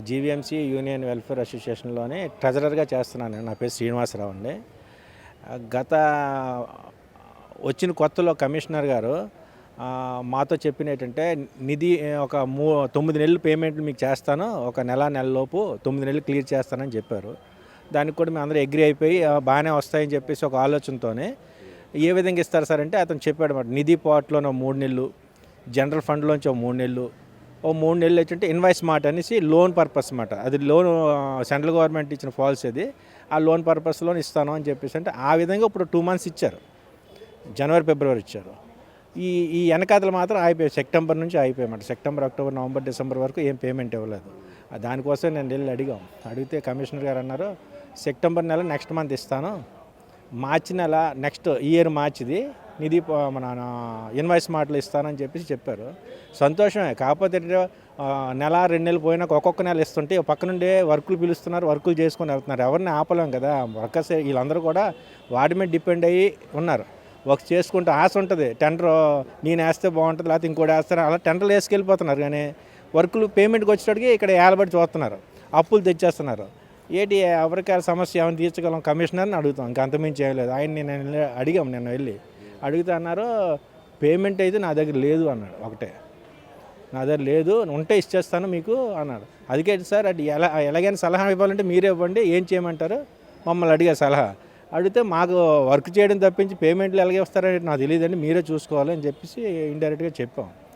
GVMC union welfare అసోసియేషన్లోని ట్రెజరర్గా చేస్తున్నాను. నా పేరు శ్రీనివాసరావు అండి. గత వచ్చిన కొత్తలో కమిషనర్ గారు మాతో చెప్పిన ఏంటంటే నిధి ఒక 9 నెలలు పేమెంట్లు మీకు చేస్తాను, ఒక నెలలోపు 9 నెలలు క్లియర్ చేస్తానని చెప్పారు. దానికి కూడా మేము అందరూ అగ్రీ అయిపోయి బాగానే వస్తాయని చెప్పేసి ఒక ఆలోచనతోనే ఏ విధంగా ఇస్తారు సార్ అంటే అతను చెప్పాడు అన్నమాట. నిధి పార్ట్లోనో 3 నెలలు, జనరల్ ఫండ్లోంచి 3 నెలలు, 3 నెలలు ఏంటంటే ఇన్వాయిస్ మాట అనేసి లోన్ పర్పస్ మాట. అది లోన్ సెంట్రల్ గవర్నమెంట్ ఇచ్చిన పాలసీ అది. ఆ లోన్ పర్పస్లో ఇస్తాను అని చెప్పేసి అంటే ఆ విధంగా ఇప్పుడు 2 మంత్స్ ఇచ్చారు. జనవరి ఫిబ్రవరి ఇచ్చారు. ఈ వెనకాతలు మాత్రం అయిపోయాయి. సెప్టెంబర్ నుంచి అయిపోయాయన్నమాట. సెప్టెంబర్ అక్టోబర్ నవంబర్ డిసెంబర్ వరకు ఏం పేమెంట్ ఇవ్వలేదు. దానికోసం నేను వెళ్ళి అడిగితే కమిషనర్ గారు అన్నారు సెప్టెంబర్ నెల నెక్స్ట్ మంత్ ఇస్తాను, మార్చి నెల నెక్స్ట్ ఇయర్ మార్చిది నిధి మన ఇన్వాయిస్ మాటలు ఇస్తానని చెప్పేసి చెప్పారు. సంతోషమే. కాకపోతే నెల 2 నెలలు పోయినాక ఒక్కొక్క నెల ఇస్తుంటే పక్క నుండే వర్కులు పిలుస్తున్నారు, వర్కులు చేసుకొని వెళ్తున్నారు. ఎవరిని ఆపలేం కదా. వర్కర్స్ వీళ్ళందరూ కూడా వాటి మీద డిపెండ్ అయ్యి ఉన్నారు. వర్క్ చేసుకుంటే ఆశ ఉంటుంది. టెండర్ నేను వేస్తే బాగుంటుంది, లేకపోతే ఇంకోటి వేస్తారు, అలా టెండర్లు వేసుకెళ్ళిపోతున్నారు. కానీ వర్కులు పేమెంట్కి వచ్చేటప్పటికి ఇక్కడ ఏలబడి చూస్తున్నారు, అప్పులు తెచ్చేస్తున్నారు. ఏంటి ఎవరికైనా సమస్య ఏమైనా తీర్చగలం కమిషనర్ని అడుగుతాం, ఇంకా అంతమించి ఏం లేదు. ఆయన నేను అడిగాం, నిన్న వెళ్ళి అడిగితే అన్నారు పేమెంట్ అయితే నా దగ్గర లేదు అన్నాడు. ఒకటే నా దగ్గర లేదు, ఉంటే ఇచ్చేస్తాను మీకు అన్నాడు. అందుకే సార్ అది ఎలాగైనా సలహా ఇవ్వాలంటే మీరే ఇవ్వండి, ఏం చేయమంటారు మమ్మల్ని అడిగారు సలహా. అడిగితే మాకు వర్క్ చేయడం తప్పించి పేమెంట్లు ఎలాగే వస్తారని నాకు తెలియదండి, మీరే చూసుకోవాలి అని చెప్పేసి ఇండైరెక్ట్గా చెప్పాం.